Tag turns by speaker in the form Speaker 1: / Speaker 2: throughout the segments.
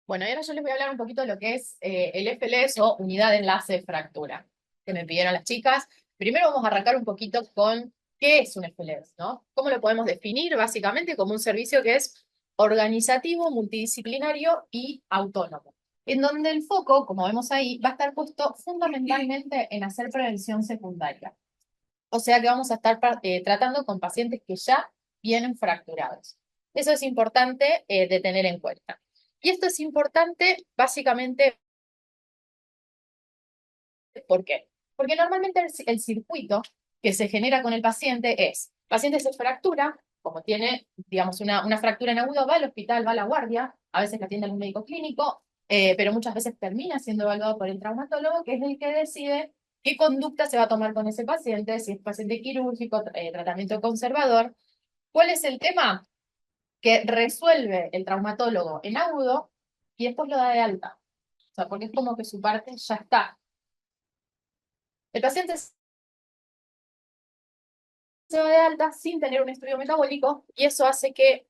Speaker 1: Bueno, y ahora yo les voy a hablar un poquito de lo que es el FLS o unidad de enlace de fractura, que me pidieron las chicas. Primero vamos a arrancar un poquito con qué es un FLS, ¿no? ¿Cómo lo podemos definir? Básicamente como un servicio que es organizativo, multidisciplinario y autónomo, en donde el foco, como vemos ahí, va a estar puesto fundamentalmente en hacer prevención secundaria. O sea que vamos a estar tratando con pacientes que ya vienen fracturados. Eso es importante de tener en cuenta. Y esto es importante básicamente, ¿por qué? Porque normalmente el circuito que se genera con el paciente es, el paciente se fractura, como tiene, digamos, una fractura en agudo, va al hospital, va a la guardia, a veces la atiende algún médico clínico, pero muchas veces termina siendo evaluado por el traumatólogo, que es el que decide qué conducta se va a tomar con ese paciente, si es paciente quirúrgico, tratamiento conservador. ¿Cuál es el tema? Que resuelve el traumatólogo en agudo y después lo da de alta. O sea, porque es como que su parte ya está. El paciente se va de alta sin tener un estudio metabólico y eso hace que,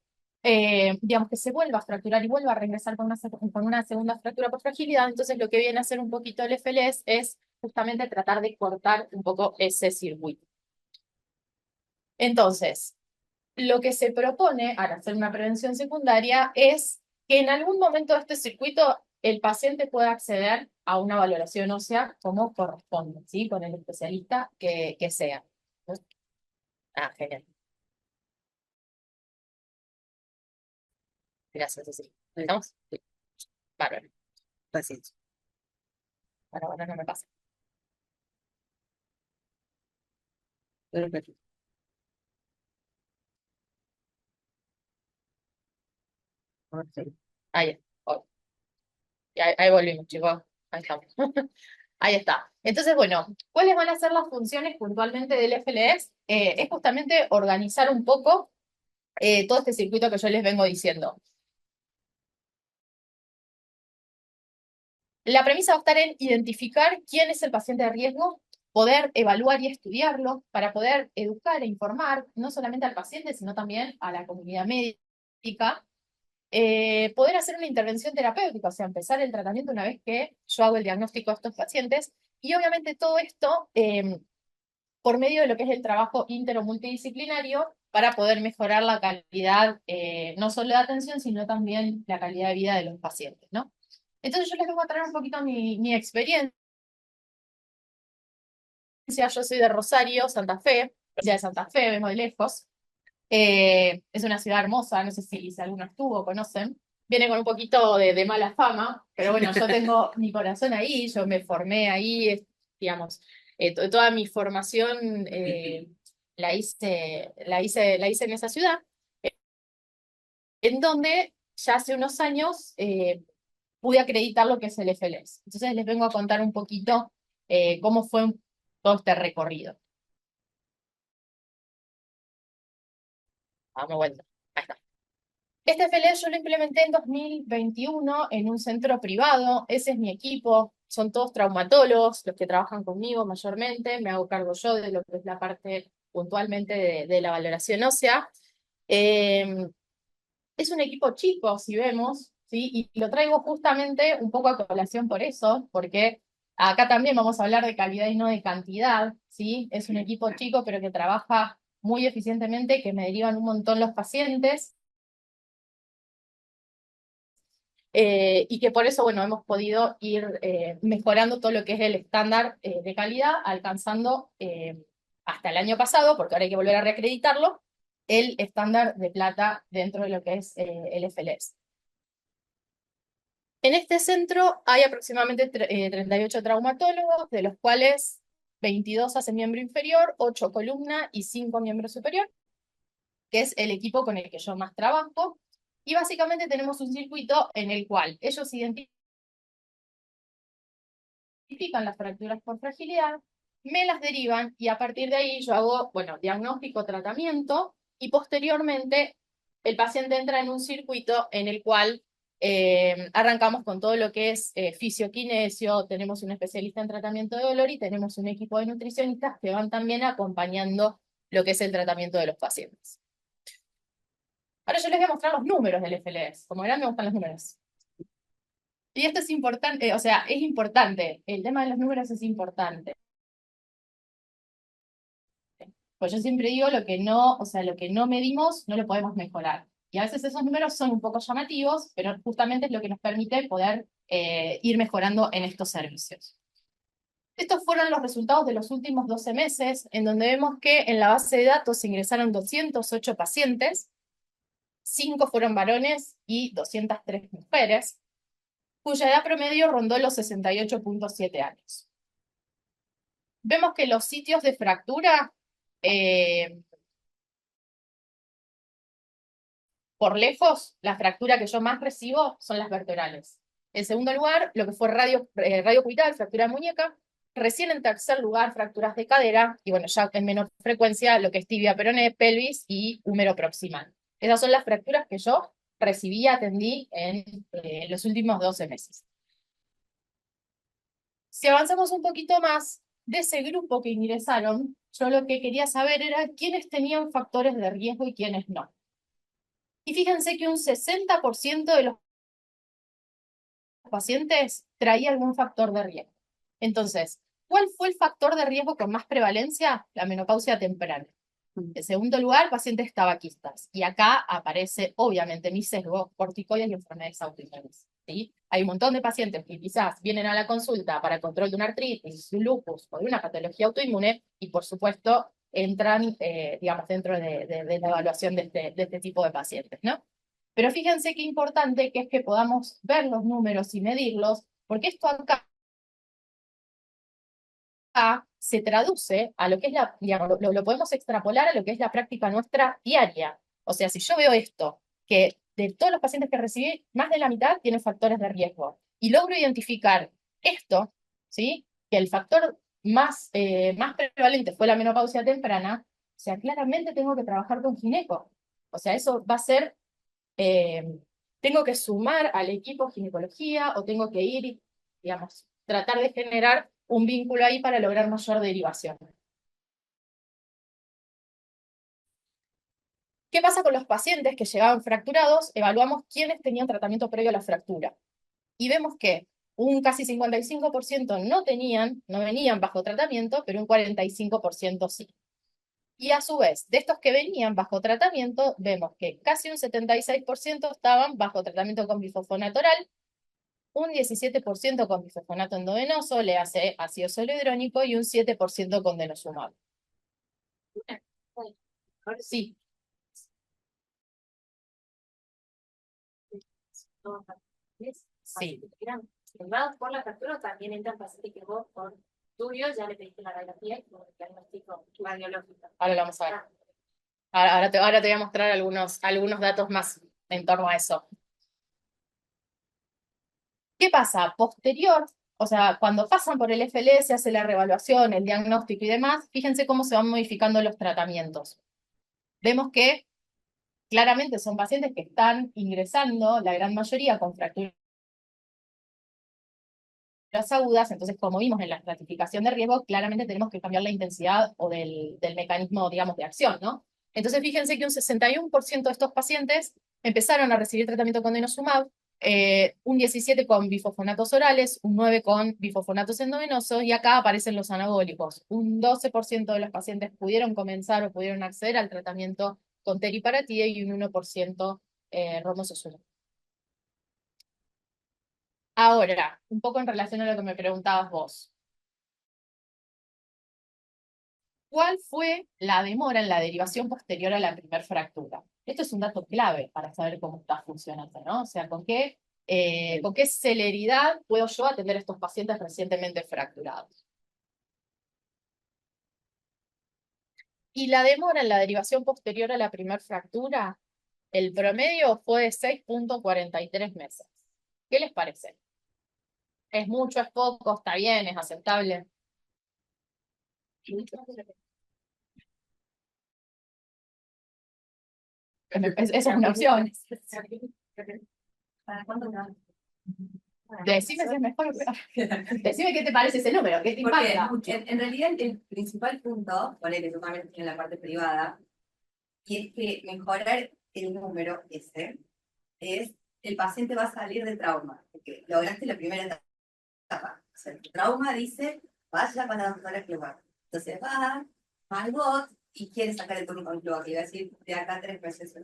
Speaker 1: digamos, que se vuelva a fracturar y vuelva a regresar con una segunda fractura por fragilidad. Entonces, lo que viene a hacer un poquito el FLS es justamente tratar de cortar un poco ese circuito. Entonces, lo que se propone al hacer una prevención secundaria es que en algún momento de este circuito el paciente pueda acceder a una valoración ósea como corresponde, ¿sí? Con el especialista que sea. Ah, genial. Gracias, Cecilia. ¿Estamos? Sí. Bárbaro. Paciencia. Ahora no me pasa. Perfecto. Ok. Ahí, oh, ahí volvimos, chicos. Ahí estamos. Ahí está. Entonces, bueno, ¿cuáles van a ser las funciones puntualmente del FLS? Es justamente organizar un poco todo este circuito que yo les vengo diciendo. La premisa va a estar en identificar quién es el paciente de riesgo, poder evaluar y estudiarlo para poder educar e informar no solamente al paciente, sino también a la comunidad médica. Poder hacer una intervención terapéutica, o sea, empezar el tratamiento una vez que yo hago el diagnóstico de estos pacientes. Y obviamente todo esto por medio de lo que es el trabajo intero multidisciplinario para poder mejorar la calidad, no solo de atención, sino también la calidad de vida de los pacientes, ¿no? Entonces yo les vengo a traer un poquito mi experiencia. Yo soy de Rosario, Santa Fe, Universidad de Santa Fe, vengo de lejos. Es una ciudad hermosa, no sé si alguno estuvo, conocen. Viene con un poquito de mala fama, pero bueno, yo tengo mi corazón ahí, yo me formé ahí, digamos, toda mi formación la hice en esa ciudad, en donde ya hace unos años pude acreditar lo que es el FLS. Entonces les vengo a contar un poquito cómo fue todo este recorrido. Vamos vuelta. Ahí está. Este FLS yo lo implementé en 2021 en un centro privado. Ese es mi equipo. Son todos traumatólogos los que trabajan conmigo mayormente. Me hago cargo yo de lo que es la parte puntualmente de la valoración ósea. Eh, es un equipo chico, si vemos, ¿sí? Y lo traigo justamente un poco a colación por eso, porque acá también vamos a hablar de calidad y no de cantidad, ¿sí? Es un equipo chico, pero que trabaja muy eficientemente, que me derivan un montón los pacientes. Y que por eso, bueno, hemos podido ir mejorando todo lo que es el estándar de calidad, alcanzando hasta el año pasado, porque ahora hay que volver a reacreditarlo, el estándar de plata dentro de lo que es el FLS. En este centro hay aproximadamente 38 traumatólogos, de los cuales 22 hacen miembro inferior, 8 columna y 5 miembro superior, que es el equipo con el que yo más trabajo. Y básicamente tenemos un circuito en el cual ellos identifican las fracturas por fragilidad, me las derivan y a partir de ahí yo hago, bueno, diagnóstico, tratamiento y posteriormente el paciente entra en un circuito en el cual arrancamos con todo lo que es fisioquinesio, tenemos un especialista en tratamiento de dolor y tenemos un equipo de nutricionistas que van también acompañando lo que es el tratamiento de los pacientes. Ahora yo les voy a mostrar los números del FLS. Como verán, me gustan los números. Y esto es importante, o sea, es importante. El tema de los números es importante. Pues yo siempre digo lo que no, o sea, lo que no medimos no lo podemos mejorar. Y a veces esos números son un poco llamativos, pero justamente es lo que nos permite poder ir mejorando en estos servicios. Estos fueron los resultados de los últimos 12 meses, en donde vemos que en la base de datos se ingresaron 208 pacientes, 5 fueron varones y 203 mujeres, cuya edad promedio rondó los 68,7 años. Vemos que los sitios de fractura, por lejos, la fractura que yo más recibo son las vertebrales. En segundo lugar, lo que fue radio cubital, fractura de muñeca. Recién en tercer lugar, fracturas de cadera. Y bueno, ya en menor frecuencia, lo que es tibia, peroné, pelvis y húmero proximal. Esas son las fracturas que yo recibí y atendí en los últimos 12 meses. Si avanzamos un poquito más, de ese grupo que ingresaron, yo lo que quería saber era quiénes tenían factores de riesgo y quiénes no. Y fíjense que un 60% de los pacientes traía algún factor de riesgo. Entonces, ¿cuál fue el factor de riesgo con más prevalencia? La menopausia temprana. En segundo lugar, pacientes tabaquistas. Y acá aparece, obviamente, mi sesgo, corticoides y enfermedades autoinmunes. ¿Sí? Hay un montón de pacientes que quizás vienen a la consulta para control de una artritis, de un lupus o de una patología autoinmune y, por supuesto, entran, digamos, dentro de la evaluación de este tipo de pacientes, ¿no? Pero fíjense qué importante que es que podamos ver los números y medirlos, porque esto acá se traduce a lo que es la, digamos, lo podemos extrapolar a lo que es la práctica nuestra diaria. O sea, si yo veo esto, que de todos los pacientes que recibí, más de la mitad tienen factores de riesgo, y logro identificar esto, ¿sí? Que el factor más prevalente fue la menopausia temprana, o sea, claramente tengo que trabajar con gineco. O sea, eso va a ser tengo que sumar al equipo ginecología o tengo que ir y, digamos, tratar de generar un vínculo ahí para lograr mayor derivación. ¿Qué pasa con los pacientes que llegaban fracturados? Evaluamos quiénes tenían tratamiento previo a la fractura. Y vemos que un casi 55% no venían bajo tratamiento, pero un 45% sí. Y a su vez, de estos que venían bajo tratamiento, vemos que casi un 76% estaban bajo tratamiento con bifosfonato oral, un 17% con bifosfonato endovenoso, le hace ácido zoledrónico, y un 7% con denosumab. Sí, sí.
Speaker 2: Eran firmados por la fractura, también entran pacientes que vos por tuyo ya le pediste la radiografía y como diagnóstico radiológico.
Speaker 1: Ahora lo vamos a ver. Ahora te voy a mostrar algunos datos más en torno a eso. ¿Qué pasa? Posterior, o sea, cuando pasan por el FLS, se hace la reevaluación, el diagnóstico y demás, fíjense cómo se van modificando los tratamientos. Vemos que claramente son pacientes que están ingresando, la gran mayoría con fracturas agudas, entonces como vimos en la estratificación de riesgo, claramente tenemos que cambiar la intensidad o del mecanismo, digamos, de acción, ¿no? Entonces fíjense que un 61% de estos pacientes empezaron a recibir tratamiento con denosumab, un 17% con bifosfonatos orales, un 9% con bifosfonatos endovenosos, y acá aparecen los anabólicos. Un 12% de los pacientes pudieron comenzar o pudieron acceder al tratamiento con teriparatide y un 1% romosozumab. Ahora, un poco en relación a lo que me preguntabas vos. ¿Cuál fue la demora en la derivación posterior a la primera fractura? Esto es un dato clave para saber cómo está funcionando, ¿no? O sea, con qué celeridad puedo yo atender a estos pacientes recientemente fracturados. Y la demora en la derivación posterior a la primera fractura, el promedio fue de 6,43 meses. ¿Qué les parece? ¿Es mucho, es poco, está bien, es aceptable? Esa es una opción.
Speaker 2: ¿Para cuánto me dan?
Speaker 1: Decime si es mejor o peor. Decime qué te parece ese número, qué te impacta.
Speaker 3: En realidad el principal punto, por el que tú también tienes la parte privada, y es que mejorar el número ese es el paciente va a salir de trauma, porque lograste la primera etapa. O sea, el trauma dice, vaya para la doctora Clovar. Entonces va al bot y quiere sacar el turno con Clovar. Y va a decir, de acá 3 meses.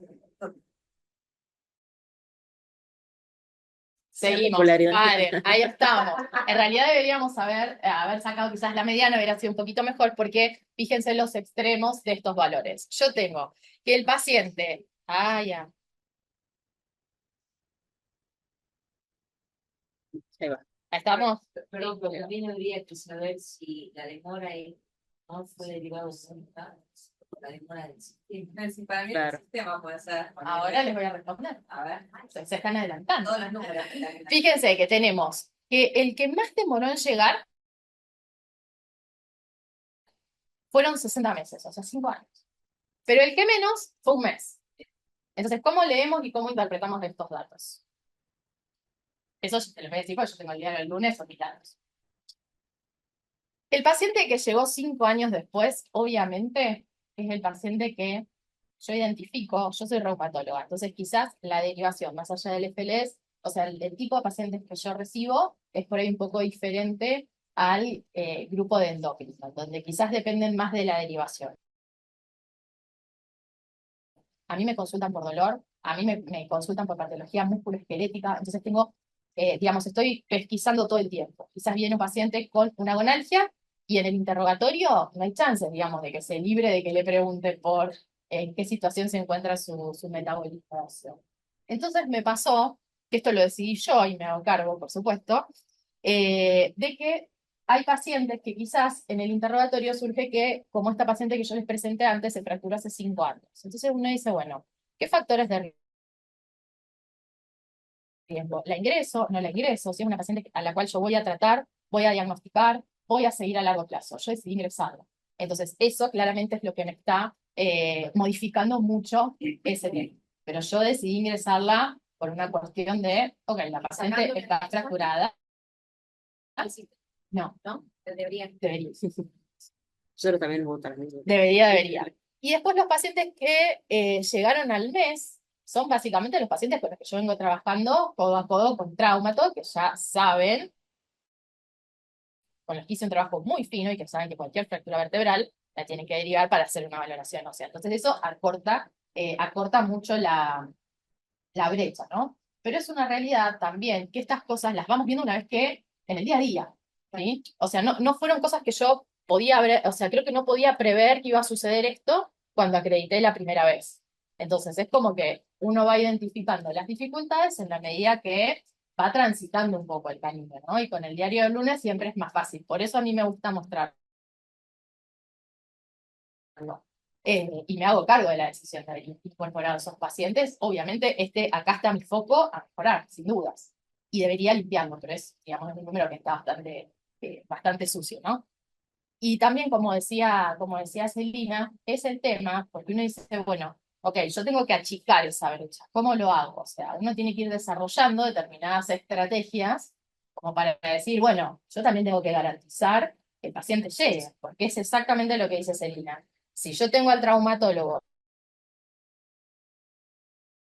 Speaker 1: Seguimos,
Speaker 4: Popularidad.
Speaker 1: vale, ahí estamos. En realidad deberíamos haber sacado quizás la mediana, hubiera sido un poquito mejor, porque fíjense los extremos de estos valores. Yo tengo que el paciente, ya,
Speaker 4: Ahí va.
Speaker 1: ahí estamos.
Speaker 5: Perdón, pero también habría que saber si la demora no fue derivada de la demora del sistema.
Speaker 3: Sí, para mí
Speaker 4: Claro.
Speaker 3: el sistema puede ser.
Speaker 1: Ahora les voy a responder.
Speaker 3: A ver,
Speaker 1: Se están adelantando.
Speaker 3: todos los números.
Speaker 1: Fíjense que tenemos que el que más demoró en llegar fueron 60 meses, o sea, 5 años. Pero el que menos fue un mes. Entonces, ¿cómo leemos y cómo interpretamos estos datos? Eso te lo voy a decir porque yo tengo el diario del lunes, son mis datos. El paciente que llegó 5 años después, obviamente, es el paciente que yo identifico, yo soy reumatóloga, entonces quizás la derivación, más allá del FLS, o sea, el tipo de pacientes que yo recibo es por ahí un poco diferente al grupo de endocrinos, donde quizás dependen más de la derivación. A mí me consultan por dolor, a mí me consultan por patología musculoesquelética, entonces tengo, digamos, estoy pesquisando todo el tiempo. Quizás viene un paciente con una gonalgia y en el interrogatorio no hay chances, digamos, de que se libre de que le pregunte por en qué situación se encuentra su metabolismo óseo. Entonces me pasó, que esto lo decidí yo y me hago cargo, por supuesto, de que hay pacientes que quizás en el interrogatorio surge que, como esta paciente que yo les presenté antes, se fracturó hace 5 años. Entonces uno dice, bueno, ¿qué factores de riesgo? ¿La ingreso? ¿No la ingreso? Si es una paciente a la cual yo voy a tratar, voy a diagnosticar, voy a seguir a largo plazo. Yo decidí ingresarla. Entonces eso claramente es lo que me está modificando mucho ese tema. Pero yo decidí ingresarla por una cuestión de, ok, la paciente está fracturada. No,
Speaker 2: ¿no? Debería.
Speaker 1: debería.
Speaker 4: Nosotros también nos gusta lo mismo.
Speaker 1: Debería. Y después los pacientes que llegaron al mes son básicamente los pacientes con los que yo vengo trabajando codo a codo con traumato, que ya saben, con los que hice un trabajo muy fino y que saben que cualquier fractura vertebral la tienen que derivar para hacer una valoración ósea. Entonces eso acorta mucho la brecha, ¿no? Pero es una realidad también que estas cosas las vamos viendo una vez que en el día a día, ¿sí? O sea, no fueron cosas que yo podía ver, o sea, creo que no podía prever que iba a suceder esto cuando acredité la primera vez. Entonces, es como que uno va identificando las dificultades en la medida que va transitando un poco el camino, ¿no? Y con el diario del lunes siempre es más fácil. Por eso a mí me gusta mostrarlo. Y me hago cargo de la decisión de incorporar a esos pacientes. Obviamente, acá está mi foco a mejorar, sin dudas. Y debería limpiarlo, pero es, digamos, un número que está bastante sucio, ¿no? Y también, como decía Celina, es el tema, porque uno dice, bueno, ok, yo tengo que achicar esa brecha. ¿Cómo lo hago? O sea, uno tiene que ir desarrollando determinadas estrategias como para decir, bueno, yo también tengo que garantizar que el paciente llegue, porque es exactamente lo que dice Celina. Si yo tengo al traumatólogo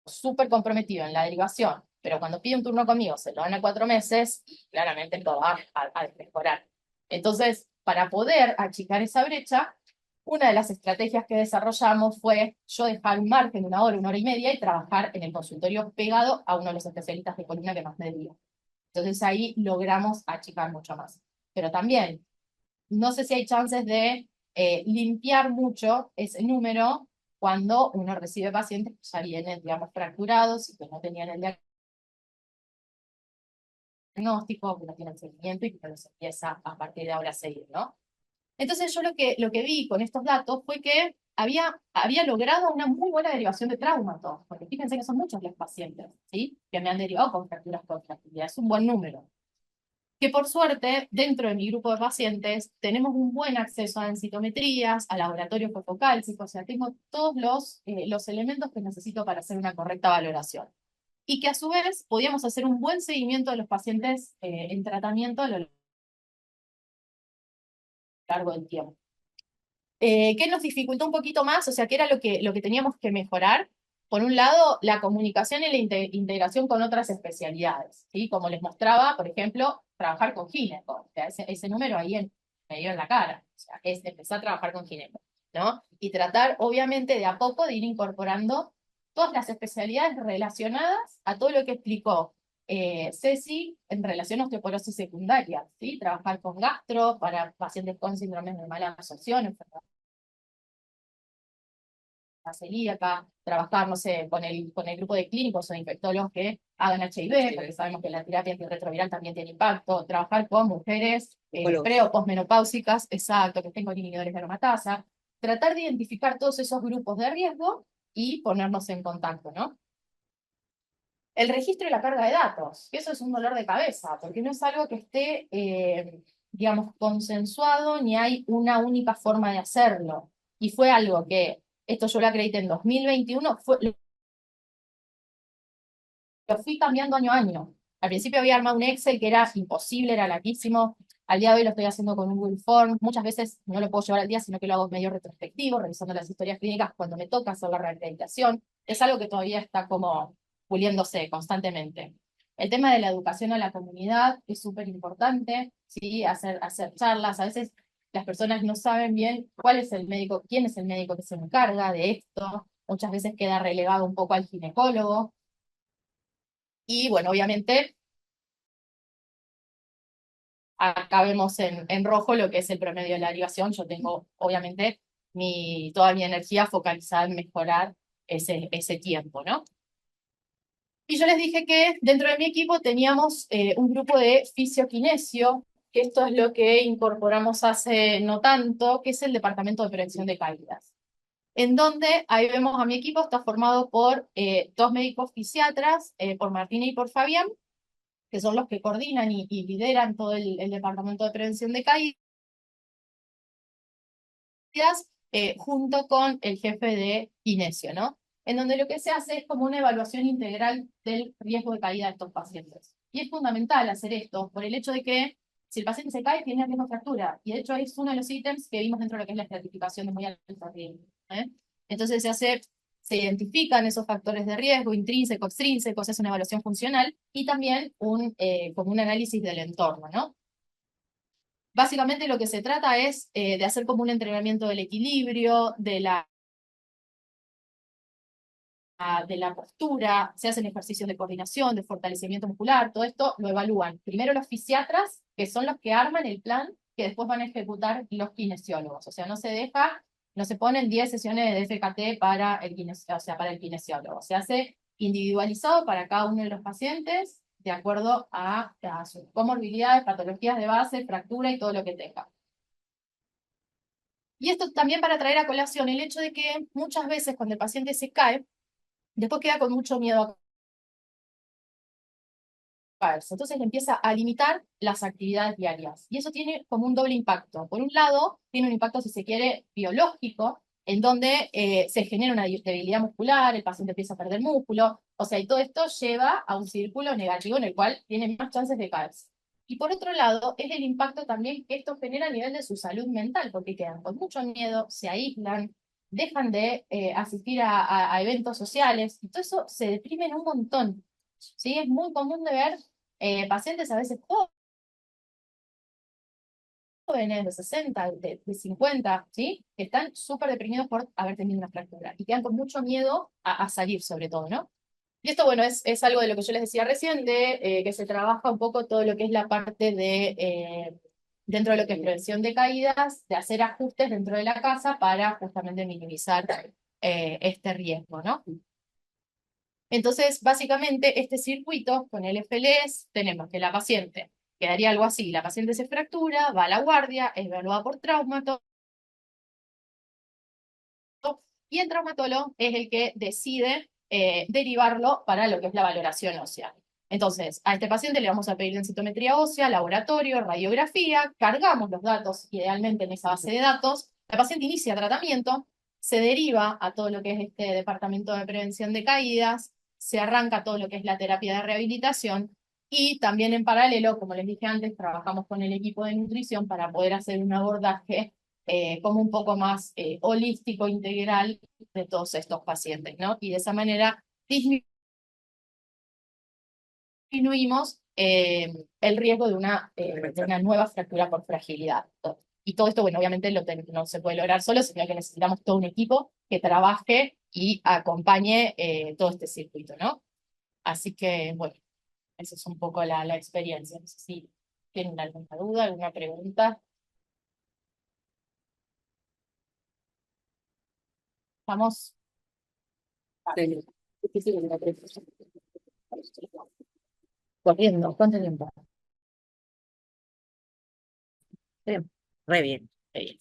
Speaker 1: súper comprometido en la derivación, pero cuando pide un turno conmigo se lo dan a 4 meses, y claramente esto va a desmejorar. Entonces, para poder achicar esa brecha, una de las estrategias que desarrollamos fue yo dejar un margen de 1 hora y media y trabajar en el consultorio pegado a uno de los especialistas de columna que más me dio. Entonces ahí logramos achicar mucho más. Pero también, no sé si hay chances de limpiar mucho ese número cuando uno recibe pacientes que ya vienen, digamos, fracturados y que no tenían el diagnóstico, que no tienen seguimiento y que no se empieza a partir de ahora a seguir, ¿no? Entonces yo lo que vi con estos datos fue que había logrado una muy buena derivación de traumatos, porque fíjense que son muchos los pacientes, ¿sí? Que me han derivado con fracturas con fractura, es un buen número. Que por suerte, dentro de mi grupo de pacientes, tenemos un buen acceso a densitometrías, a laboratorios fotocálcicos, o sea, tengo todos los elementos que necesito para hacer una correcta valoración. Y que a su vez podíamos hacer un buen seguimiento de los pacientes en tratamiento a lo largo del tiempo. ¿Qué nos dificultó un poquito más? O sea, ¿qué era lo que teníamos que mejorar? por un lado, la comunicación y la integración con otras especialidades, ¿sí? Como les mostraba, por ejemplo, trabajar con gineco. O sea, ese número ahí me dio en la cara. O sea, es empezar a trabajar con gineco, ¿no? Y tratar, obviamente, de a poco de ir incorporando todas las especialidades relacionadas a todo lo que explicó Ceci en relación a osteoporosis secundaria, ¿sí? Trabajar con gastro para pacientes con síndromes de mala absorción, enfermedad celíaca, trabajar, no sé, con el grupo de clínicos o de infectólogos que hagan HIV, porque sabemos que la terapia antirretroviral también tiene impacto, trabajar con mujeres pre o posmenopáusicas, exacto, que estén con inhibidores de aromatasa, tratar de identificar todos esos grupos de riesgo y ponernos en contacto, ¿no? El registro y la carga de datos, que eso es un dolor de cabeza, porque no es algo que esté, digamos, consensuado, ni hay una única forma de hacerlo. Y fue algo que, esto yo lo acredité en 2021, lo fui cambiando año a año. Al principio había armado un Excel que era imposible, era larguísimo. Al día de hoy lo estoy haciendo con un Google Form. Muchas veces no lo puedo llevar al día, sino que lo hago medio retrospectivo, revisando las historias clínicas cuando me toca hacer la reacreditación. Es algo que todavía está como puliéndose constantemente. El tema de la educación a la comunidad es súper importante, ¿sí? Hacer charlas. A veces las personas no saben bien cuál es el médico, quién es el médico que se encarga de esto. Muchas veces queda relegado un poco al ginecólogo. Y bueno, obviamente, acá vemos en rojo lo que es el promedio de la derivación. Yo tengo, obviamente, toda mi energía focalizada en mejorar ese tiempo, ¿no? Y yo les dije que dentro de mi equipo teníamos un grupo de fisioquinesio, que esto es lo que incorporamos hace no tanto, que es el Departamento de Prevención de Caídas. En donde ahí vemos a mi equipo, está formado por dos médicos fisiatras, por Martina y por Fabián, que son los que coordinan y lideran todo el Departamento de Prevención de Caídas, junto con el jefe de kinesio, ¿no? En donde lo que se hace es como una evaluación integral del riesgo de caída de estos pacientes. Y es fundamental hacer esto por el hecho de que si el paciente se cae, tiene riesgo de fractura. Y de hecho es uno de los ítems que vimos dentro de lo que es la estratificación de muy alto riesgo. Entonces se identifican esos factores de riesgo, intrínsecos, extrínsecos, es una evaluación funcional, y también como un análisis del entorno, ¿no? Básicamente lo que se trata es de hacer como un entrenamiento del equilibrio, de la postura, se hacen ejercicios de coordinación, de fortalecimiento muscular, todo esto lo evalúan primero los fisiatras, que son los que arman el plan que después van a ejecutar los kinesiólogos. O sea, no se ponen 10 sesiones de FKT para para el kinesiólogo. Se hace individualizado para cada uno de los pacientes de acuerdo a sus comorbilidades, patologías de base, fractura y todo lo que tenga. Y esto también para traer a colación el hecho de que muchas veces cuando el paciente se cae, después queda con mucho miedo a caerse. Entonces empieza a limitar las actividades diarias. Y eso tiene como un doble impacto. Por un lado, tiene un impacto, si se quiere, biológico, en donde se genera una debilidad muscular, el paciente empieza a perder músculo, o sea, y todo esto lleva a un círculo negativo en el cual tiene más chances de caerse. Y por otro lado, es el impacto también que esto genera a nivel de su salud mental, porque quedan con mucho miedo, se aíslan, dejan de asistir a eventos sociales, y todo eso se deprimen un montón. ¿Sí? Es muy común de ver pacientes a veces jóvenes, de 60, de 50, ¿sí? Que están súper deprimidos por haber tenido una fractura y quedan con mucho miedo a salir, sobre todo, ¿no? Y esto, bueno, es algo de lo que yo les decía recién, de que se trabaja un poco todo lo que es la parte de, dentro de lo que es prevención de caídas, de hacer ajustes dentro de la casa para justamente minimizar este riesgo, ¿no? Entonces, básicamente, este circuito con el FLS, tenemos que la paciente, quedaría algo así, la paciente se fractura, va a la guardia, es evaluada por traumatólogo, y el traumatólogo es el que decide derivarlo para lo que es la valoración ósea. Entonces, a este paciente le vamos a pedir densitometría ósea, laboratorio, radiografía, cargamos los datos, idealmente en esa base de datos, la paciente inicia tratamiento, se deriva a todo lo que es este departamento de prevención de caídas, se arranca todo lo que es la terapia de rehabilitación, y también en paralelo, como les dije antes, trabajamos con el equipo de nutrición para poder hacer un abordaje como un poco más holístico, integral de todos estos pacientes, ¿no? Y de esa manera disminuimos el riesgo de una nueva fractura por fragilidad. Y todo esto, bueno, obviamente no se puede lograr solo, sino que necesitamos todo un equipo que trabaje y acompañe todo este circuito, ¿no? Así que, bueno, esa es un poco la experiencia. No sé si tienen alguna duda, alguna pregunta. Estamos corriendo. ¿Cuánto tiempo?
Speaker 4: Re bien.
Speaker 1: Bien.